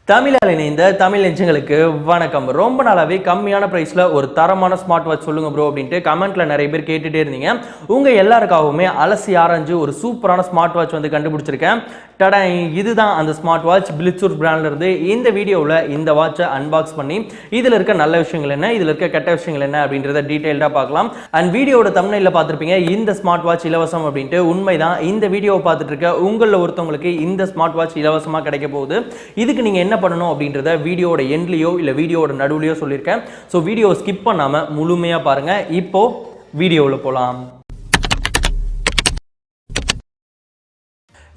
தமிழால் இணைந்த தமிழ் நெஞ்சங்களுக்கு வணக்கம். ரொம்ப நாளாவே கம்மியான பிரைஸ்ல ஒரு தரமான ஸ்மார்ட் வாட்ச் சொல்லுங்க ப்ரோ அப்படின்ட்டு கமெண்ட்ல நிறைய பேர் கேட்டுட்டே இருந்தீங்க. உங்க எல்லாருக்காகவுமே அலசி ஆராய்ஞ்சு ஒரு சூப்பரான ஸ்மார்ட் வாட்ச் வந்து கண்டுபிடிச்சிருக்கேன். டடா, இதுதான் அந்த ஸ்மார்ட் வாட்ச் பிளிட்ஸ்வொல்ஃப் பிராண்ட்ல இருந்து. இந்த வீடியோவில் இந்த வாட்சை அன்பாக்ஸ் பண்ணி இதில் இருக்க நல்ல விஷயங்கள் என்ன, இதில் இருக்க கெட்ட விஷயங்கள் என்ன அப்படின்றத டீட்டெயில்டாக பார்க்கலாம். அண்ட் வீடியோட தம்ப்நெயில்ல பார்த்துருப்பீங்க இந்த ஸ்மார்ட் வாட்ச் இலவசம் அப்படின்ட்டு. உண்மைதான், இந்த வீடியோவை பார்த்துட்டு இருக்க உங்களில் ஒருத்தவங்களுக்கு இந்த ஸ்மார்ட் வாட்ச் இலவசமாக கிடைக்க போகுது. இதுக்கு நீங்கள் என்ன பண்ணணும் அப்படின்றத வீடியோட எண்ட்லயோ இல்லை வீடியோட நடுவுலையோ சொல்லியிருக்கேன். ஸோ வீடியோ ஸ்கிப் பண்ணாமல் முழுமையாக பாருங்கள். இப்போ வீடியோவில் போகலாம்.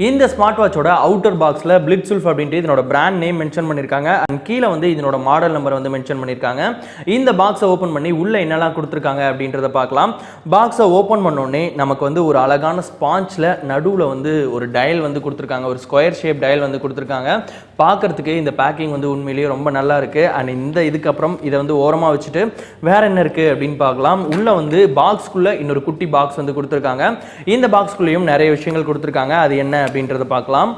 இந்த ஸ்மார்ட் வாட்சோட அவுட்டர் பாக்ஸில் பிளிட்ஸ்வொல்ஃப் அப்படின்ட்டு இதனோட பிராண்ட் நேம் மென்ஷன் பண்ணியிருக்காங்க. அண்ட் கீழே வந்து இதனோட மாடல் நம்பர் வந்து மென்ஷன் பண்ணியிருக்காங்க. இந்த பாக்ஸை ஓப்பன் பண்ணி உள்ளே என்னெல்லாம் கொடுத்துருக்காங்க அப்படின்றத பார்க்கலாம். பாக்ஸை ஓப்பன் பண்ணோடனே நமக்கு வந்து ஒரு அழகான ஸ்பாஞ்சில் நடுவில் வந்து ஒரு டயல் வந்து கொடுத்துருக்காங்க. ஒரு ஸ்கொயர் ஷேப் டயல் வந்து கொடுத்துருக்காங்க. பார்க்குறதுக்கு இந்த பேக்கிங் வந்து உண்மையிலேயே ரொம்ப நல்லா இருக்குது. அண்ட் இந்த இதுக்கப்புறம் இதை வந்து ஓரமாக வச்சுட்டு வேறு என்ன இருக்குது அப்படின்னு பார்க்கலாம். உள்ளே வந்து பாக்ஸ்குள்ளே இன்னொரு குட்டி பாக்ஸ் வந்து கொடுத்துருக்காங்க. இந்த பாக்ஸ்குள்ளேயும் நிறைய விஷயங்கள் கொடுத்துருக்காங்க. அது என்ன அப்படின்றத பார்க்கலாம்.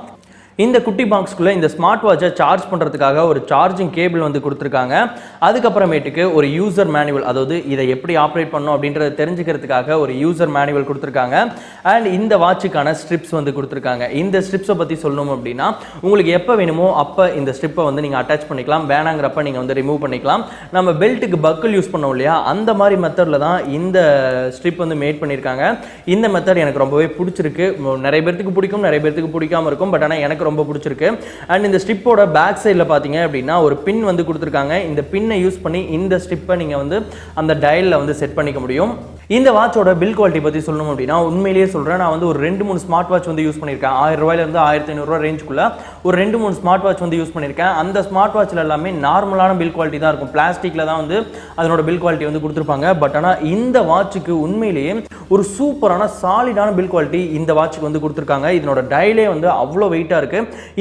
இந்த குட்டி பாக்ஸ்குள்ளே இந்த ஸ்மார்ட் வாட்சை சார்ஜ் பண்ணுறதுக்காக ஒரு சார்ஜிங் கேபிள் வந்து கொடுத்துருக்காங்க. அதுக்கப்புறமேட்டுக்கு ஒரு யூசர் மேனுவல், அதாவது இதை எப்படி ஆப்ரேட் பண்ணணும் அப்படின்றத தெரிஞ்சுக்கிறதுக்காக ஒரு யூசர் மேனுவல் கொடுத்துருக்காங்க. அண்ட் இந்த வாட்சுக்கான ஸ்ட்ரிப்ஸ் வந்து கொடுத்துருக்காங்க. இந்த ஸ்ட்ரிப்ஸை பற்றி சொல்லணும் அப்படின்னா உங்களுக்கு எப்போ வேணுமோ அப்போ இந்த ஸ்ட்ரிப்பை வந்து நீங்கள் அட்டாச் பண்ணிக்கலாம். வேணாங்கிறப்ப நீங்கள் வந்து ரிமூவ் பண்ணிக்கலாம். நம்ம பெல்ட்டுக்கு பக்கிள் யூஸ் பண்ணோம் இல்லையா, அந்த மாதிரி மெத்தடில் தான் இந்த ஸ்ட்ரிப் வந்து மேட் பண்ணியிருக்காங்க. இந்த மெத்தட் எனக்கு ரொம்பவே பிடிச்சிருக்கு. நிறைய பேர்த்துக்கு பிடிக்கும், நிறைய பேர்த்துக்கு பிடிக்காமல் இருக்கும். பட் ஆனால் எனக்கு ரொம்ப பிடிச்சிருக்கு. அண்ட் இந்த ஸ்ட்ரிப்போட பேக் சைடில் பார்த்தீங்க அப்படின்னா ஒரு பின் வந்து கொடுத்துருக்காங்க. இந்த பின்னை யூஸ் பண்ணி இந்த ஸ்ட்ரிப்பை நீங்கள் வந்து அந்த டயலில் வந்து செட் பண்ணிக்க முடியும். இந்த வாட்சோட பில் குவாலிட்டி பற்றி சொல்லணும் அப்படின்னா உண்மையிலேயே சொல்கிறேன், நான் வந்து ஒரு 2-3 ஸ்மார்ட் வாட்ச் வந்து யூஸ் பண்ணியிருக்கேன். 1000 ரூபாயிலேருந்து 1500 ரேஞ்சுக்குள்ளே ஒரு 2-3 ஸ்மார்ட் வாட்ச் வந்து யூஸ் பண்ணியிருக்கேன். அந்த ஸ்மார்ட் வாட்சில் எல்லாமே நார்மலான பில் குவாலிட்டி தான் இருக்கும். பிளாஸ்டிக்கில் தான் வந்து அதனோட பில் குவாலிட்டி வந்து கொடுத்துருப்பாங்க. பட் ஆனால் இந்த வாட்சுக்கு உண்மையிலேயே ஒரு சூப்பரான சாலிடான பில் குவாலிட்டி இந்த வாட்சுக்கு வந்து கொடுத்துருக்காங்க. இதனோட டயலே வந்து அவ்வளோ வெயிட்டாக இருக்குது.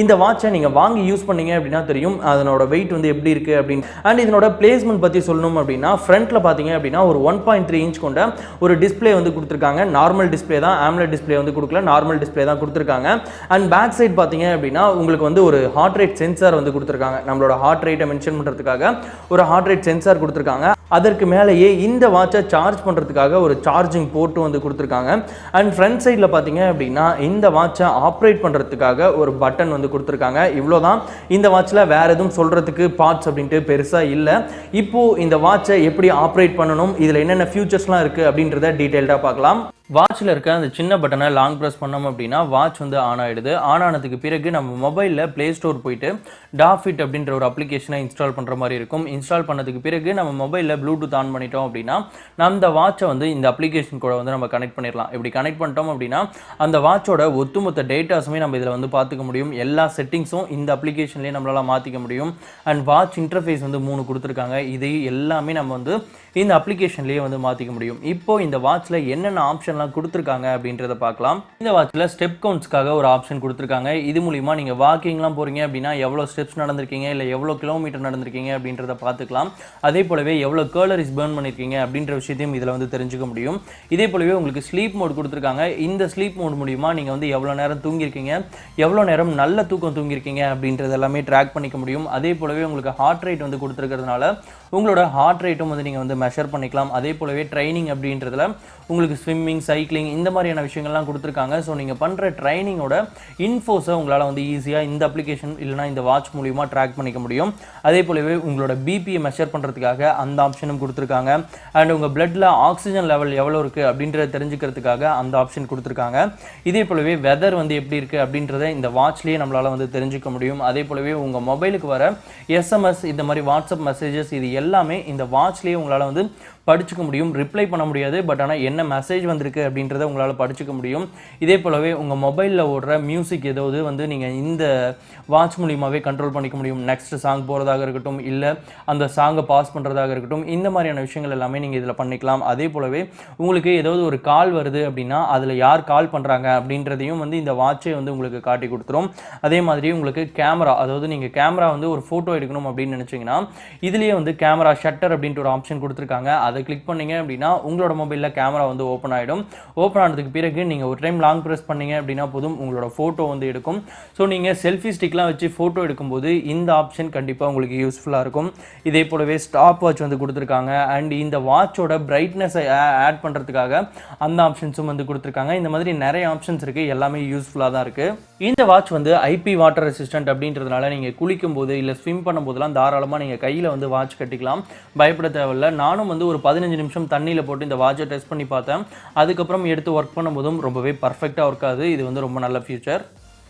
இந்த வாட்சை நீங்கள் வாங்கி யூஸ் பண்ணீங்க அப்படின்னா தெரியும் அதனோட வெயிட் வந்து எப்படி இருக்குது அப்படின்னு. அண்ட் இதனோட பிளேஸ்மெண்ட் பற்றி சொல்லணும் அப்படின்னா ஃப்ரண்ட்டில் பார்த்தீங்க அப்படின்னா ஒரு 1.3 இன்ச் கொண்ட ஒரு டிஸ்பிளே வந்து கொடுத்துருக்காங்க. நார்மல் டிஸ்பிளே தான், ஆம்லெட் டிஸ்பிளே வந்து கொடுக்கல, நார்மல் டிஸ்பிளே தான் கொடுத்துருக்காங்க. அண்ட் பேக் சைட் பார்த்தீங்க அப்படின்னா உங்களுக்கு வந்து ஒரு ஹார்ட் ரேட் சென்சார் வந்து கொடுத்துருக்காங்க. நம்மளோட ஹார்ட் ரேட்டை மென்ஷன் பண்ணுறதுக்காக ஒரு ஹார்ட் ரேட் சென்சார் கொடுத்துருக்காங்க. அதற்கு மேலேயே இந்த வாட்சை சார்ஜ் பண்ணுறதுக்காக ஒரு சார்ஜிங் போர்ட்டும் வந்து கொடுத்துருக்காங்க. அண்ட் ஃப்ரண்ட் சைடில் பார்த்தீங்க அப்படின்னா இந்த வாட்சை ஆப்ரேட் பண்ணுறதுக்காக ஒரு பட்டன் வந்து கொடுத்துருக்காங்க. இவ்வளோதான். இந்த வாட்சில் வேறு எதுவும் சொல்கிறதுக்கு பார்ட்ஸ் அப்படின்ட்டு பெருசாக இல்லை. இப்போது இந்த வாட்சை எப்படி ஆப்ரேட் பண்ணணும், இதில் என்னென்ன ஃபியூச்சர்ஸ்லாம் இருக்குது அப்படின்றத டீட்டெயில்டாக பார்க்கலாம். வாட்சில் இருக்க அந்த சின்ன பட்டனை லாங் ப்ரெஸ் பண்ணோம் அப்படின்னா வாட்ச் வந்து ஆன் ஆகிடுது. ஆன் ஆனதுக்கு பிறகு நம்ம மொபைலில் ப்ளே ஸ்டோர் போயிட்டு டாஃபிட் அப்படின்ற ஒரு அப்ளிகேஷனை இன்ஸ்டால் பண்ணுற மாதிரி இருக்கும். இன்ஸ்டால் பண்ணதுக்கு பிறகு நம்ம மொபைலில் ப்ளூடூத் ஆன் பண்ணிட்டோம் அப்படின்னா அந்த வாட்சை வந்து இந்த அப்ளிகேஷன் கூட வந்து நம்ம கனெக்ட் பண்ணிடலாம். இப்படி கனெக்ட் பண்ணிட்டோம் அப்படின்னா அந்த வாட்சோட ஒட்டுமொத்த டேட்டாஸுமே நம்ம இதில் வந்து பார்த்துக்க முடியும். எல்லா செட்டிங்ஸும் இந்த அப்ளிகேஷன்லேயே நம்மளால் மாற்றிக்க முடியும். அண்ட் வாட்ச் இன்டர்ஃபேஸ் வந்து 3 கொடுத்துருக்காங்க. இது எல்லாமே நம்ம வந்து இந்த அப்ளிகேஷன்லேயே வந்து மாற்றிக்க முடியும். இப்போ இந்த வாட்சில் என்னென்ன ஆப்ஷன்லாம் கொடுத்துருக்காங்க அப்படின்றத பார்க்கலாம். இந்த வாட்சில் ஸ்டெப் கவுண்ட்ஸ்க்காக ஒரு ஆப்ஷன் கொடுத்துருக்காங்க. இது மூலிமா நீங்கள் வாக்கிங்லாம் போகிறீங்க அப்படின்னா எவ்வளோ ஸ்டெப்ஸ் நடந்திருக்கீங்க, இல்லை எவ்வளோ கிலோமீட்டர் நடந்திருக்கீங்க அப்படின்றத பார்த்துக்கலாம். அதே போலவே எவ்வளோ கேலரிஸ் பர்ன் பண்ணியிருக்கீங்க அப்படின்ற விஷயத்தையும் இதில் வந்து தெரிஞ்சுக்க முடியும். இதே போலவே உங்களுக்கு ஸ்லீப் மோட் கொடுத்துருக்காங்க. இந்த ஸ்லீப் மோட் மூலிமா நீங்கள் வந்து எவ்வளோ நேரம் தூங்கியிருக்கீங்க, எவ்வளோ நேரம் நல்ல தூக்கம் தூங்கியிருக்கீங்க அப்படின்றது எல்லாமே ட்ராக் பண்ணிக்க முடியும். அதே போலவே உங்களுக்கு ஹார்ட் ரேட் வந்து கொடுத்துருக்கிறதுனால உங்களோட ஹார்ட் ரேட்டும் வந்து நீங்கள் வந்து மெஷர் பண்ணிக்கலாம். அதே போலவே ட்ரைனிங் அப்படின்றதுல உங்களுக்கு ஸ்விம்மிங், சைக்கிளிங் இந்த மாதிரியான விஷயங்கள்லாம் கொடுத்துருக்காங்க. ஸோ நீங்கள் பண்ணுற ட்ரைனிங்கோட இன்ஃபோஸை உங்களால் வந்து ஈஸியாக இந்த அப்ளிகேஷன் இல்லைனா இந்த வாட்ச் மூலிமா ட்ராக் பண்ணிக்க முடியும். அதே போலவே உங்களோட பிபியை மெஷர் பண்ணுறதுக்காக அந்த ஆப்ஷனும் கொடுத்துருக்காங்க. அண்ட் உங்கள் பிளட்டில் ஆக்சிஜன் லெவல் எவ்வளோ இருக்குது அப்படின்றத தெரிஞ்சுக்கிறதுக்காக அந்த ஆப்ஷன் கொடுத்துருக்காங்க. இதே போலவே வெதர் வந்து எப்படி இருக்குது அப்படின்றத இந்த வாட்ச்லேயே நம்மளால் வந்து தெரிஞ்சுக்க முடியும். அதே போலவே உங்கள் மொபைலுக்கு வர எஸ்எம்எஸ், இந்த மாதிரி வாட்ஸ்அப் மெசேஜஸ், இது எல்லாமே இந்த வாட்ச்லேயே உங்களால் வந்து படிச்சுக்க முடியும். ரிப்ளை பண்ண முடியாது, பட் ஆனால் என்ன மெசேஜ் வந்திருக்கு அப்படின்றத உங்களால் படிச்சுக்க முடியும். இதே போலவே உங்கள் மொபைலில் ஓடுற மியூசிக் ஏதாவது வந்து நீங்கள் இந்த வாட்ச் மூலியமாகவே கண்ட்ரோல் பண்ணிக்க முடியும். நெக்ஸ்ட் சாங் போகிறதாக இருக்கட்டும், இல்லை அந்த சாங்கை பாஸ் பண்ணுறதாக இருக்கட்டும், இந்த மாதிரியான விஷயங்கள் எல்லாமே நீங்கள் இதில் பண்ணிக்கலாம். அதே போலவே உங்களுக்கு ஏதாவது ஒரு கால் வருது அப்படின்னா அதில் யார் கால் பண்ணுறாங்க அப்படின்றதையும் வந்து இந்த வாட்சை வந்து உங்களுக்கு காட்டி கொடுத்துரும். அதே மாதிரி உங்களுக்கு கேமரா, அதாவது நீங்கள் கேமரா வந்து ஒரு ஃபோட்டோ எடுக்கணும் அப்படின்னு நினச்சிங்கன்னா இதுலேயே வந்து கேமரா ஷட்டர் அப்படின்ட்டு ஒரு ஆப்ஷன் கொடுத்துருக்காங்க. அதை கிளிக் பண்ணீங்க அப்படின்னா உங்களோட மொபைலில் கேமரா வந்து ஓப்பன் ஆகிடும். ஓப்பன் ஆனதுக்கு பிறகு நீங்கள் ஒரு டைம் லாங் ப்ரெஸ் பண்ணீங்க அப்படின்னா போதும் உங்களோட ஃபோட்டோ வந்து எடுக்கும். ஸோ நீங்கள் செல்ஃபி ஸ்டிக்லாம் வச்சு ஃபோட்டோ எடுக்கும்போது இந்த ஆப்ஷன் கண்டிப்பாக உங்களுக்கு யூஸ்ஃபுல்லாக இருக்கும். இதே போலவே ஸ்டாப் வாட்ச் வந்து கொடுத்துருக்காங்க. அண்ட் இந்த வாட்சோட பிரைட்னஸை ஆட் பண்ணுறதுக்காக அந்த ஆப்ஷன்ஸும் வந்து கொடுத்துருக்காங்க. இந்த மாதிரி நிறைய ஆப்ஷன்ஸ் இருக்குது, எல்லாமே யூஸ்ஃபுல்லாக தான் இருக்குது. இந்த வாட்ச் வந்து ஐபி வாட்டர் ரெசிஸ்டன்ட் அப்படின்றதுனால நீங்கள் குளிக்கும் போது இல்லை ஸ்விம் பண்ணும்போதெல்லாம் தாராளமாக நீங்கள் கையில் வந்து வாட்ச் கட்டிக்கலாம், பயப்பட தேவையில்லை. நானும் வந்து ஒரு 15 நிமிஷம் தண்ணியில் போட்டு இந்த வாட்சை டெஸ்ட் பண்ணி பார்த்தேன். அதுக்கப்புறம் எடுத்து ஒர்க் பண்ணும்போதும் ரொம்பவே பர்ஃபெக்டாக ஒர்க் ஆகுது. இது வந்து ரொம்ப நல்ல ஃபியூச்சர்.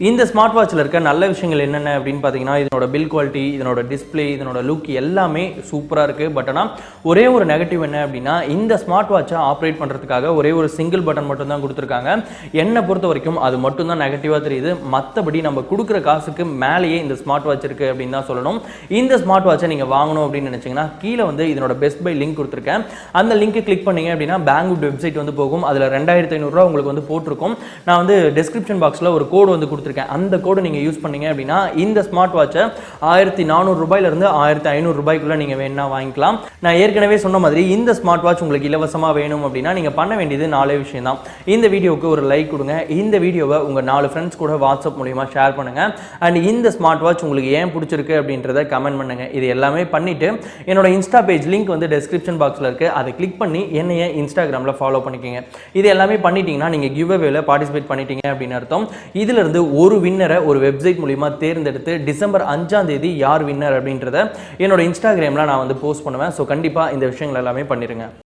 இந்த ஸ்மார்ட் வாட்சில் இருக்க நல்ல விஷயங்கள் என்னென்ன அப்படின்னு பார்த்தீங்கன்னா, இதனோட பில் குவாலிட்டி, இதனோட டிஸ்பிளே, இதனோட லுக் எல்லாமே சூப்பராக இருக்குது. பட் ஆனால் ஒரே ஒரு நெகட்டிவ் என்ன அப்படின்னா, இந்த ஸ்மார்ட் வாட்சை ஆப்ரேட் பண்ணுறதுக்காக ஒரே ஒரு சிங்கிள் பட்டன் மட்டும்தான் கொடுத்துருக்காங்க. என்னை பொறுத்த வரைக்கும் அது மட்டும்தான் நெகட்டிவாக தெரியுது. மற்றபடி நம்ம கொடுக்குற காசுக்கு மேலேயே இந்த ஸ்மார்ட் வாட்ச் இருக்குது அப்படின்னு தான் சொல்லணும். இந்த ஸ்மார்ட் வாட்சை நீங்கள் வாங்கணும் அப்படின்னு நினச்சிங்கன்னா கீழே வந்து இதனோட பெஸ்ட் பை லிங்க் கொடுத்துருக்கேன். அந்த லிங்க்கை கிளிக் பண்ணீங்க அப்படின்னா பேங்க் வெப்சைட் வந்து போகும். அதில் 2500 உங்களுக்கு வந்து போட்டிருக்கும். நான் வந்து டிஸ்கிரிப்ஷன் பாக்ஸில் ஒரு கோடு வந்து கொடுத்துருக்கேன். அந்த கோடு நீங்க யூஸ் பண்ணீங்க அப்படின்னா இந்த ஸ்மார்ட் வாட்சை 1400 ரூபாயிலிருந்து 1500 ரூபாய்க்குள்ள நீங்க வேணா வாங்கிக்கலாம். நான் ஏற்கனவே சொன்ன மாதிரி இந்த ஸ்மார்ட் வாட்ச் உங்களுக்கு இலவசமா வேணும் அப்படின்னா நீங்க பண்ண வேண்டியது 4 விஷயம் தான். இந்த வீடியோவுக்கு ஒரு லைக் கொடுங்க, இந்த வீடியோவை உங்க 4 ஃப்ரெண்ட்ஸ் கூட வாட்ஸ்அப் மூலமா ஷேர் பண்ணுங்க, அண்ட் இந்த ஸ்மார்ட் வாட்ச் உங்களுக்கு ஏன் பிடிச்சிருக்கு அப்படின்றத கமெண்ட் பண்ணுங்க. இது எல்லாமே பண்ணிட்டு என்னோட இன்ஸ்டா பேஜ் லிங்க் வந்து டிஸ்கிரிப்ஷன் பாக்ஸ்ல இருக்கு, அதை கிளிக் பண்ணி என்னைய இன்ஸ்டாகிராம்ல ஃபாலோ பண்ணிக்கங்க. இது எல்லாமே பண்ணிட்டீங்கன்னா நீங்க கிவ் அவேல பார்ட்டிசிபேட் பண்ணிட்டீங்க அப்படின்னு அர்த்தம். இதுல இருந்து ஒரு வின்னரை ஒரு வெப்சைட் மூலமா தேர்ந்தெடுத்து டிசம்பர் 5ஆம் தேதி யார் வின்னர் அப்படின்றத என்னோட இன்ஸ்டாகிராம்ல நான் வந்து போஸ்ட் பண்ணுவேன். ஸோ கண்டிப்பா இந்த விஷயங்கள் எல்லாமே பண்ணிருங்க.